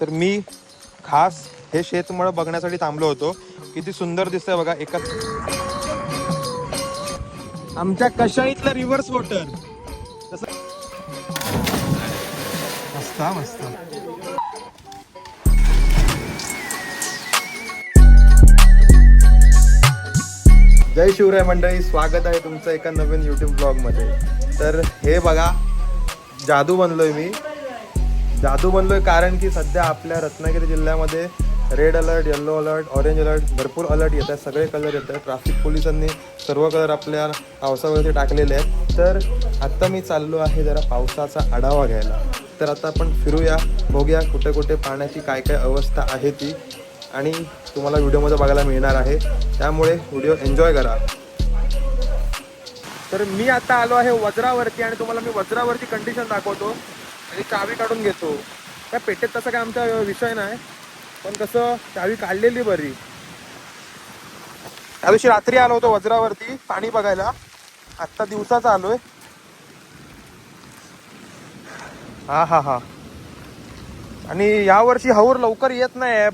तर मी खास हे शेतमळ बघण्यासाठी थांबलो होतो. किती सुंदर दिसतंय बघा. एका आमच्या कशाळीतलं रिव्हर्स वॉटर मस्त मस्त. जय शिवराय मंडळी, स्वागत आहे तुमचं एका नवीन यूट्यूब ब्लॉगमध्ये. तर हे बघा, जादू बनलोय कारण की सध्या आपल्या रत्नागिरी जिल्ह्यामध्ये red alert, yellow alert, orange alert, भरपूर अलर्ट येत आहेत. सगळे कलर येत आहेत. ट्रॅफिक पोलिसांनी सर्व कलर आपल्या पावसावरती टाकलेले आहेत. तर आत्ता मी चाललो आहे जरा पावसाचा आढावा घ्यायला. तर आता आपण फिरूया, बघूया कुठे कुठे पाण्याची काय काय अवस्था आहे ती, आणि तुम्हाला व्हिडिओमध्ये बघायला मिळणार आहे. त्यामुळे व्हिडिओ एन्जॉय करा. तर मी आता आलो आहे वज्रावरती, आणि तुम्हाला मी वज्रावरती कंडिशन दाखवतो आणि चावी काढून घेतो. त्या पेटेत तसा काय आमचा विषय नाही, पण कसं चावी काढलेली बरी. त्या दिवशी रात्री आलो होतो वज्रावरती पाणी बघायला. आत्ता दिवसाचा आलोय. हा. आणि यावर्षी हौर लवकर येत नाही.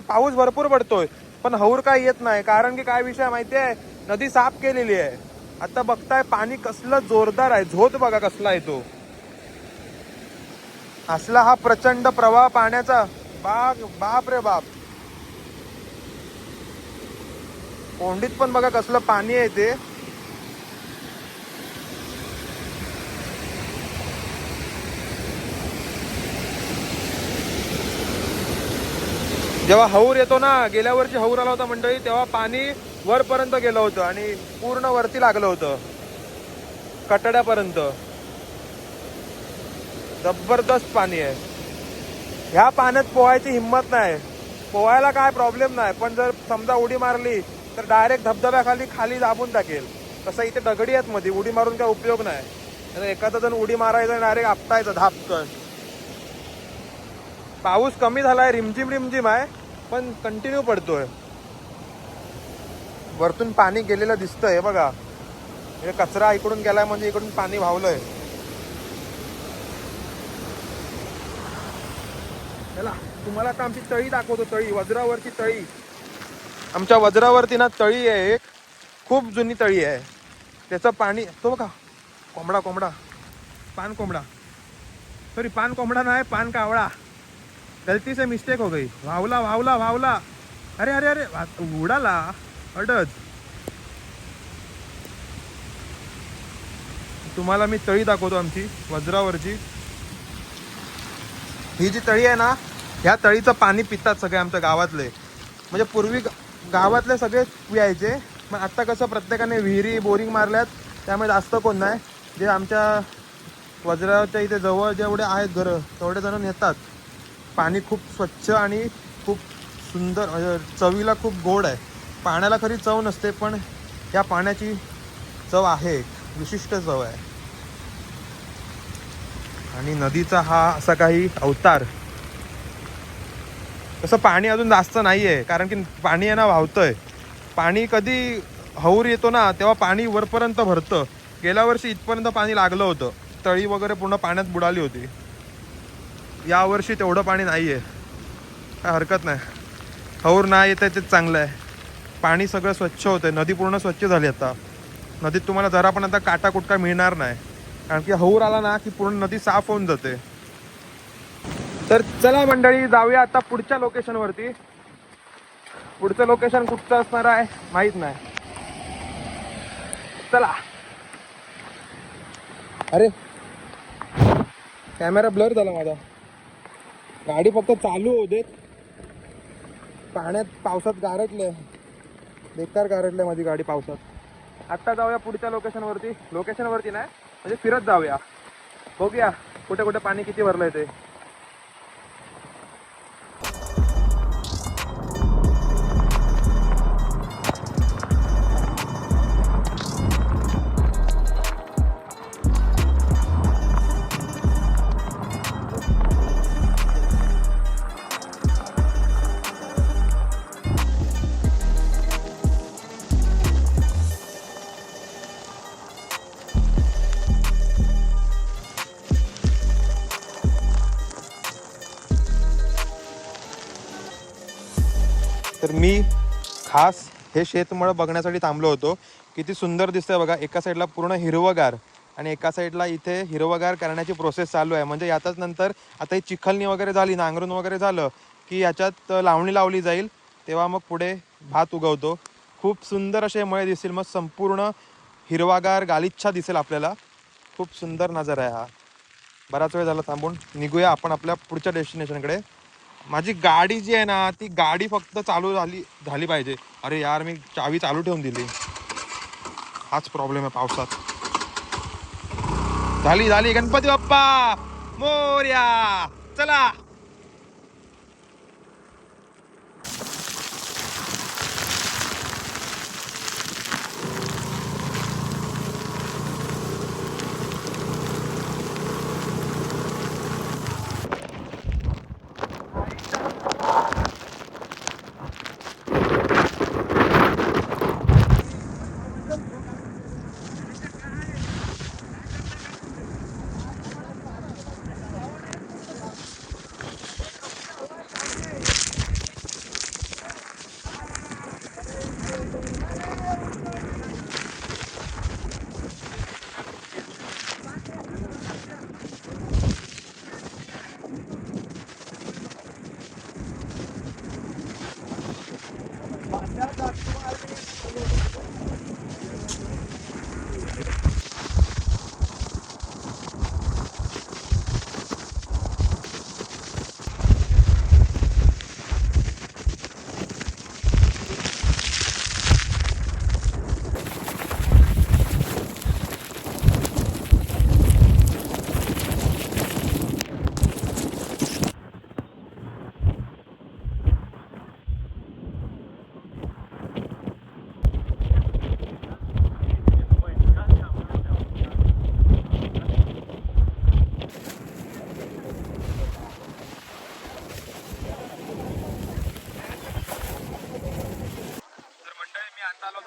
पाऊस भरपूर पडतोय, पण हौर काय येत नाही. कारण की काय विषय माहिती आहे, नदी साफ केलेली आहे. आता बघताय पाणी कसलं जोरदार आहे. झोत बघा कसला आहे तो. असला हा प्रचंड प्रवाह पाण्याचा. बाप रे बाप. कोंडीत पण बघा कसलं पाणी आहे ते. जेव्हा हौर येतो ना, गेल्या वर्षी हौर आला होता मंडळी, तेव्हा पाणी वरपर्यंत गेलं होतं आणि पूर्ण वरती लागलं होतं कटड्यापर्यंत. जबरदस्त पाणी आहे. ह्या पाण्यात पोहायची हिंमत नाही. पोहायला काय प्रॉब्लेम नाही, पण जर समजा उडी मारली तर डायरेक्ट खाली दाबून टाकेल. तसं इथे दगडी आहेत मध्ये, उडी मारून काय उपयोग नाही. एखादा जण उडी मारायचा डायरेक्ट आपटायचं धापकन. पाऊस कमी झालाय, रिमझिम आहे, पण कंटिन्यू पडतोय. वरतून पाणी गेलेलं दिसतंय बघा. हे कचरा इकडून गेलाय म्हणजे इकडून पाणी वाहलंय. चला तुम्हाला आता आमची तळी दाखवतो. तळी, वज्रावरची तळी. आमच्या वज्रावरती ना तळी आहे एक, खूप जुनी तळी आहे. त्याचं पाणी तो बघा. कोंबडा पान कोंबडा नाही, पान कावळा. गलती से मिस्टेक हो गई. वावला. अरे उडाला अडच. तुम्हाला मी तळी दाखवतो आमची वज्रावरची. ही जी तळी आहे ना, ह्या तळीचं पाणी पितात सगळे आमच्या गावातले. म्हणजे पूर्वी गावातले सगळे पियायचे, मग आता कसं प्रत्येकाने विहिरी बोरिंग मारल्यात, त्यामुळे जास्त कोण नाही. जे आमच्या वज्रावरच्या इथे जवळ जेवढे आहेत घरं, तेवढे जण नेतात. पाणी खूप स्वच्छ आणि खूप सुंदर, म्हणजे चवीला खूप गोड आहे. पाण्याला खरी चव नसते, पण या पाण्याची चव आहे, विशिष्ट चव आहे. आणि नदीचा हा असा काही अवतार. तसं पाणी अजून जास्त नाही आहे, कारण की पाणी आहे ना वाहतंय. पाणी कधी हौर येतो ना, तेव्हा पाणी वरपर्यंत भरतं. गेल्या वर्षी इथपर्यंत पाणी लागलं होतं. तळी वगैरे पूर्ण पाण्यात बुडाली होती. यावर्षी तेवढं पाणी नाही आहे. काय हरकत नाही, हौर नाही येत आहे तेच चांगलं आहे. पाणी सगळं स्वच्छ होतंय. नदी पूर्ण स्वच्छ झाली आता. नदीत तुम्हाला जरा पण आता काटा कुटका मिळणार नाही, कारण की हौर आला ना की पूर्ण नदी साफ होऊन जाते. तर चला मंडळी, जाऊया आता पुढच्या लोकेशनवरती. पुढचं लोकेशन कुठचं असणार आहे माहित नाही. चला. अरे कॅमेरा ब्लर झाला माझा. गाडी फक्त चालू होऊ देत. पावसात गारटले, बेकार गारटले माझी गाडी पावसात. आत्ता जाऊया पुढच्या लोकेशनवरती नाही, म्हणजे फिरत जाऊया, बघूया कुठे कुठे पाणी किती भरलंय ते. तर मी खास हे शेतमळ बघण्यासाठी थांबलो होतो. किती सुंदर दिसतंय बघा. एका साईडला पूर्ण हिरवगार आणि एका साईडला इथे हिरवगार करण्याची प्रोसेस चालू आहे. म्हणजे यातच नंतर आता ही चिखलणी वगैरे झाली, नांगरून वगैरे झालं की याच्यात लावणी लावली जाईल, तेव्हा मग पुढे भात उगवतो. खूप सुंदर असे मळे दिसतील, मग संपूर्ण हिरवागार गालिच्छा दिसेल आपल्याला. खूप सुंदर नजारा आहे हा. बराच वेळ झाला थांबून, निघूया आपण आपल्या पुढच्या डेस्टिनेशनकडे. माझी गाडी जी आहे ना, ती गाडी फक्त चालू झाली पाहिजे. अरे यार, मी चावी चालू ठेवून दिली, हाच प्रॉब्लेम आहे पावसात. झाली झाली, गणपती बाप्पा मोरया. चला.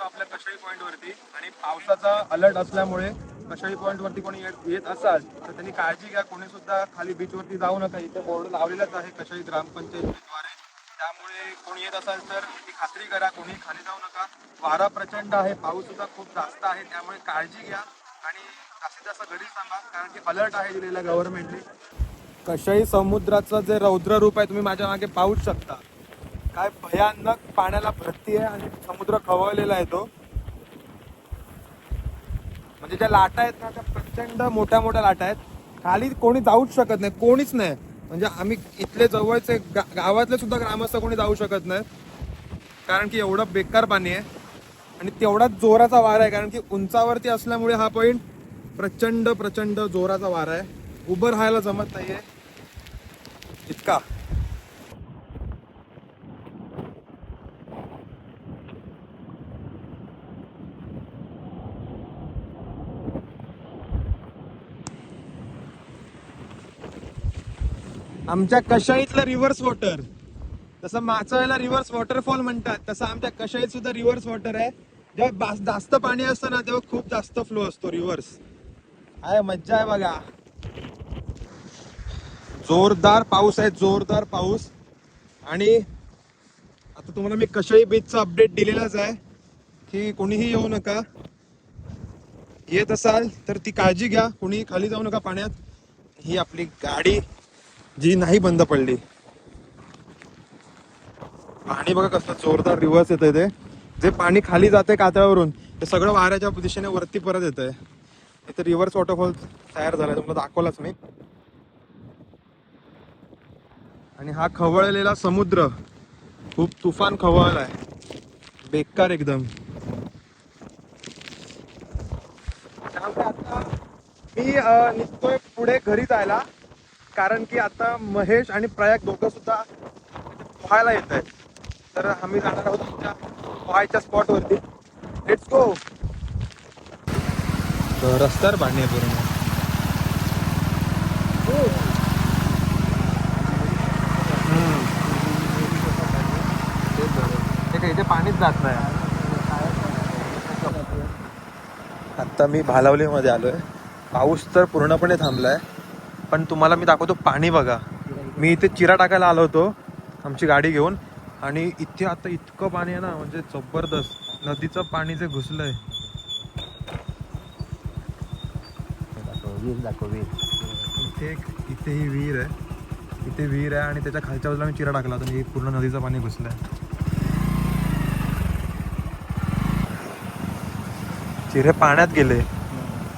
आपल्या कशाई पॉइंट वरती, आणि पावसाचा अलर्ट असल्यामुळे कशाई पॉइंट वरती कोणी येत असाल तर त्यांनी काळजी घ्या. कोणी सुद्धा खाली बीच वरती जाऊ नका. इथे बोर्ड लावलेलाच आहे कशाई ग्रामपंचायतीद्वारे, त्यामुळे कोणी येत असाल तर ती खात्री करा, कोणी खाली जाऊ नका. वारा प्रचंड आहे, पाऊस सुद्धा खूप जास्त आहे, त्यामुळे काळजी घ्या आणि जास्तीत जास्त घरीच थांबा, कारण की अलर्ट आहे दिलेला गव्हर्नमेंटने. कशाई समुद्राचं जे रौद्र रूप आहे तुम्ही माझ्या मागे पाहूच शकता. काय भयानक पाण्याला भरती आहे आणि समुद्र खवळलेला आहे तो. म्हणजे ज्या लाटा आहेत ना, त्या प्रचंड मोठ्या मोठ्या लाटा आहेत. खाली कोणी जाऊच शकत नाही, कोणीच नाही. म्हणजे आम्ही इथले जवळचे गावातले सुद्धा ग्रामस्थ कोणी जाऊ शकत नाही, कारण की एवढं बेकार पाणी आहे आणि तेवढाच जोराचा वारा आहे. कारण की उंचावरती असल्यामुळे हा पॉइंट प्रचंड प्रचंड जोराचा वारा आहे. उभं राहायला जमत नाहीये इतका. आमच्या कशाईतलं रिव्हर्स वॉटर, तसं माचळला रिव्हर्स वॉटरफॉल म्हणतात, तसं आमच्या कशाईत सुद्धा रिव्हर्स वॉटर आहे. जेव्हा जास्त पाणी असतं ना, तेव्हा खूप जास्त फ्लो असतो रिव्हर्स. आहे मज्जा आहे बघा. जोरदार पाऊस आहे, जोरदार पाऊस. आणि आता तुम्हाला मी कशाई बीचचा अपडेट दिलेलाच आहे की कोणीही येऊ नका. येत असाल तर ती काळजी घ्या, कोणी खाली जाऊ नका पाण्यात. ही आपली गाडी जी नाही बंद पडली. पाणी बघा कसं जोरदार रिव्हर्स येतंय. ते जे पाणी खाली जाते कातळावरून ते सगळं वाऱ्याच्या दिशेने वरती परत येतंय. इथे रिव्हर्स वॉटरफॉल तयार झालाय, तुम्हाला दाखवलाच मी. आणि हा खवळलेला समुद्र खूप तुफान खवळलाय, बेकार एकदम. आता मी निघतोय पुढे घरी जायला, कारण की आता महेश आणि प्रयाग दोघं सुद्धा पोहायला येत आहेत. तर आम्ही जाणार आहोत तुमच्या पोहायच्या स्पॉट वरती. Let's go. रस्त्यावर पाणी आहे पूर्ण. इथे पाणीच जात नाही. आता मी भालावलीमध्ये आलोय. पाऊस तर पूर्णपणे थांबलाय, पण तुम्हाला मी दाखवतो पाणी बघा. मी इथे चिरा टाकायला आलो होतो आमची गाडी घेऊन, आणि इथे आता इतकं पाणी आहे ना, म्हणजे जबरदस्त. नदीचं पाणी जे घुसलंय. इथे ही विहीर आहे. इथे विहीर आहे आणि त्याच्या खालच्या बाजूला मी चिरा टाकला होता. पूर्ण नदीचं पाणी घुसलंय. चिरे पाण्यात गेले.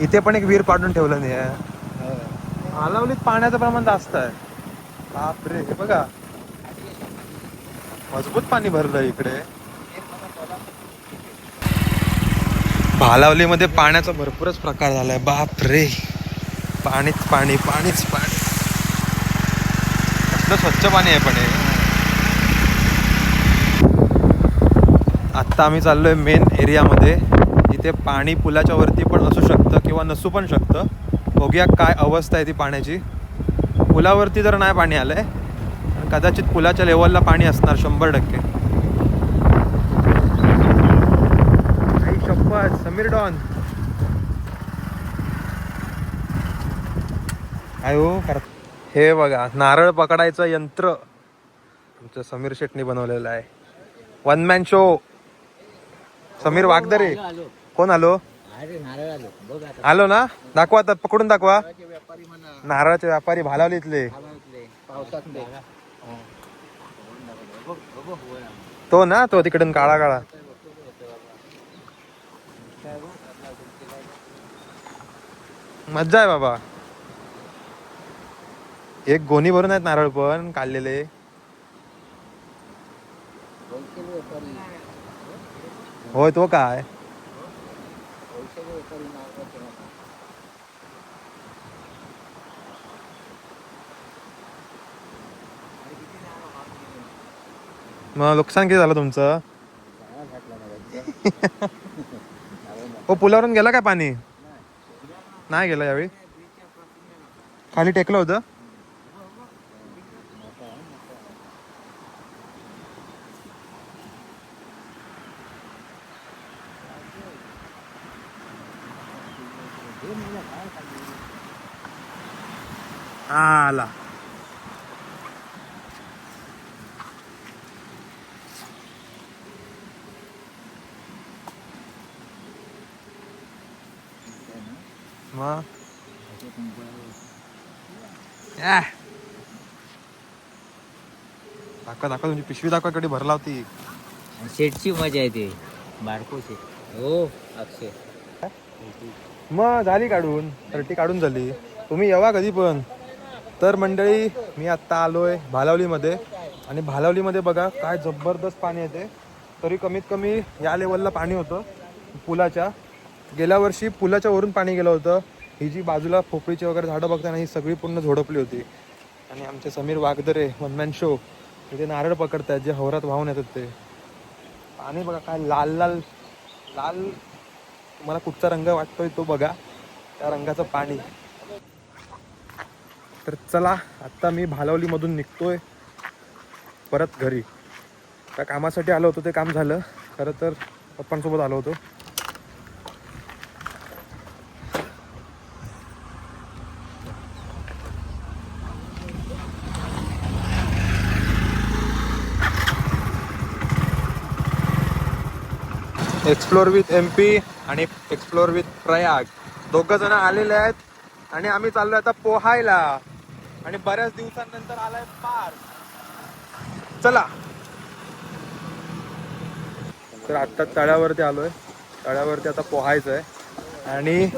इथे पण एक विहीर पाडून ठेवलं नाही आहे. भालावलीत पाण्याचं प्रमाण जास्त आहे. बापरे, हे बघा मजबूत पाणी भरलं इकडे. भालावलीमध्ये पाण्याचा भरपूरच प्रकार झालाय. बापरे, पाणीच पाणी, पाणीच पाणी. कसलं स्वच्छ पाणी आहे पण हे. आत्ता आम्ही चाललोय मेन एरियामध्ये. इथे पाणी पुलाच्या वरती पण असू शकतं किंवा नसू पण शकतं. बघूया काय अवस्था आहे ती पाण्याची. पुलावरती तर नाही पाणी आलंय, कदाचित पुलाच्या लेवलला पाणी असणार 100%. आई शपथ, समीर डॉन काय हो. हे बघा, नारळ पकडायचं यंत्र आमचं समीर शेटनी बनवलेलं आहे. 1 मॅन शो. समीर वागदरे. कोण आलो? आलो ना, दाखवा आता, पकडून दाखवा. नारळाचे व्यापारी भालावलीतले. तो ना, तो तिकडून काळा काळा. मज्जा आहे बाबा. एक गोणी भरून आहेत नारळ पण काढलेले. होय, तो काय मग नुकसान किती झालं तुमचं? हो, पुलावरून गेला काय पाणी? नाही गेलं यावेळी. खाली टेकलं होतं. आला. मग दाखवा दाखवा, तुमची पिशवी दाखवा, कडे भरला होती. शेटची मजा येते. बारको शेट. हो अक्षय. मग झाली काढून, 30 काढून झाली. तुम्ही येवा कधी पण. तर मंडळी, मी आत्ता आलोय भालावलीमध्ये. आणि भालावलीमध्ये बघा काय जबरदस्त पाणी येते. तरी कमीत कमी या लेवलला पाणी होतं पुलाच्या. गेल्या वर्षी पुलाच्या वरून पाणी गेलं होतं. ही जी बाजूला पोपळीची वगैरे झाडं बघताना ही सगळी पूर्ण झोडपली होती. आणि आमचे समीर वागदरे 1 मॅन शो इथे नारळ पकडतात, जे हवरात वाहून येतात ते. पाणी बघा काय लाल लाल लाल. मला कुठचा रंग वाटतोय तो बघा, त्या रंगाचं पाणी. तर चला, आत्ता मी भालावलीमधून निघतोय परत घरी. त्या कामासाठी आलो होतो, ते काम झालं. खरं तर पप्पांसोबत आलो होतो. एक्सप्लोर विथ MP आणि एक्सप्लोर विथ प्रयाग, दोघं जण आलेले आहेत. आणि आम्ही चाललोय आता पोहायला. आणि बऱ्याच दिवसांनंतर आलाय पार. चला. तर आत्ता तळ्यावरती आलोय. तळ्यावरती आता पोहायचं आहे. आणि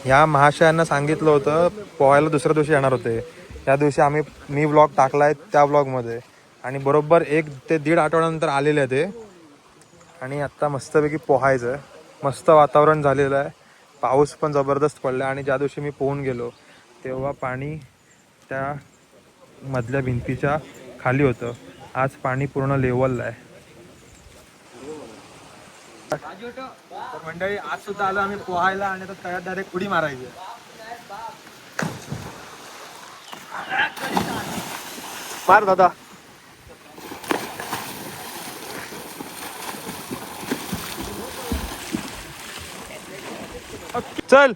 ह्या महाशयांना सांगितलं होतं पोहायला दुसऱ्या दिवशी येणार होते. त्या दिवशी मी व्लॉग टाकलाय त्या व्लॉगमध्ये. आणि बरोबर 1 ते 1.5 आठवड्यानंतर आलेले आहे ते. आणि आत्ता मस्तपैकी पोहायचं आहे. मस्त वातावरण झालेलं आहे. पाऊस पण जबरदस्त पडला. आणि ज्या दिवशी मी पोहून गेलो तेव्हा पाणी त्या मधल्या भिंतीच्या खाली होतं. आज पाणी पूर्ण लेवलला आहे. तर मंडळी, आज सुद्धा आलो आम्ही पोहायला. आणि आता तळ्यात डायरेक्ट उडी मारायची. मार दादा. चल.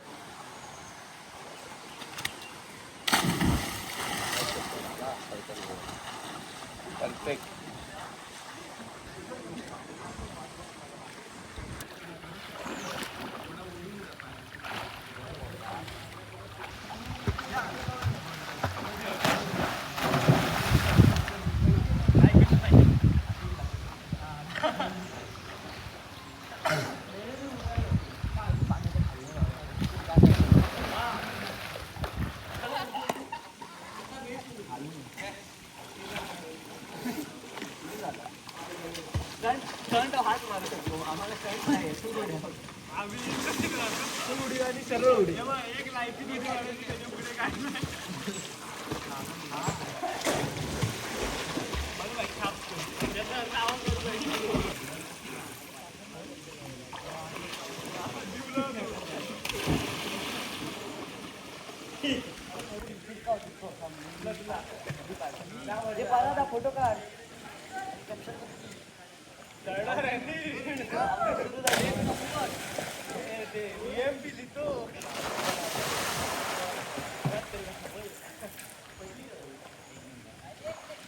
फोटो काढ.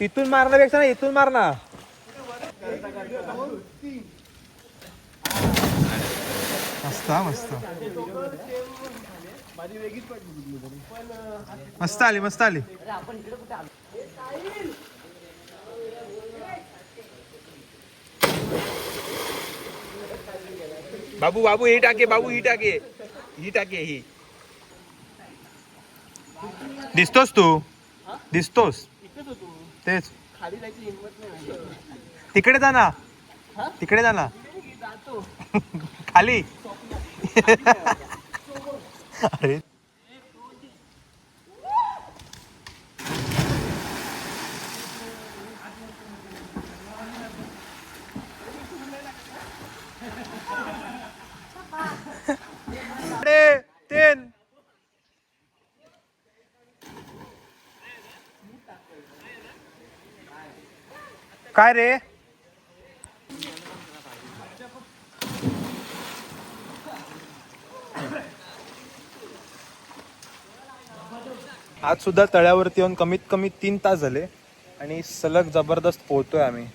इथून मारण्यापेक्षा ना इथून मार ना. मस्त मस्त मस्त आली मस्त आली. बाबू बाबू ही टाके बाबू ही टाके ही दिसतोस तू दिसतोस तेच तिकडे जा ना तिकडे जा ना खाली अरे तीन काय रे आज सुद्धा तळ्यावरती येऊन कमीत कमी 3 तास झाले आणि सलग जबरदस्त पोहतोय आम्ही.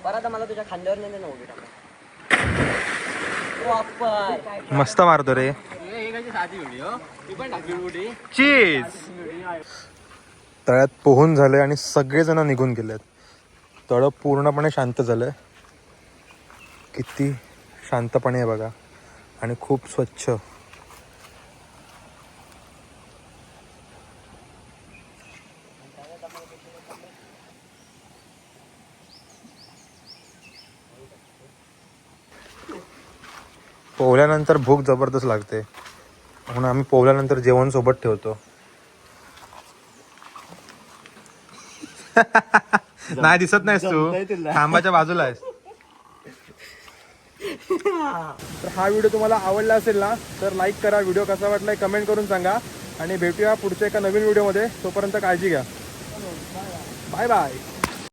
परत मला तुझ्या खांद्यावर नाही ना उभी टाका. मस्त मारतो रे चीज. तळ्यात पोहून झालंय आणि सगळेजण निघून गेलेत. तळ पूर्णपणे शांत झालंय. किती शांतपणे आहे बघा आणि खूप स्वच्छ. पोहल्यानंतर भूक जबरदस्त लागते म्हणून आम्ही पोहल्यानंतर जेवण सोबत ठेवतो. नाही दिसत नाहीस तू खांबाच्या बाजूला आहेस. तर हा व्हिडिओ तुम्हाला आवडला असेल ना तर लाईक करा. व्हिडिओ कसा वाटलाय कमेंट करून सांगा आणि भेटूया पुढच्या एका नवीन व्हिडिओमध्ये. तोपर्यंत काळजी घ्या. Bye bye.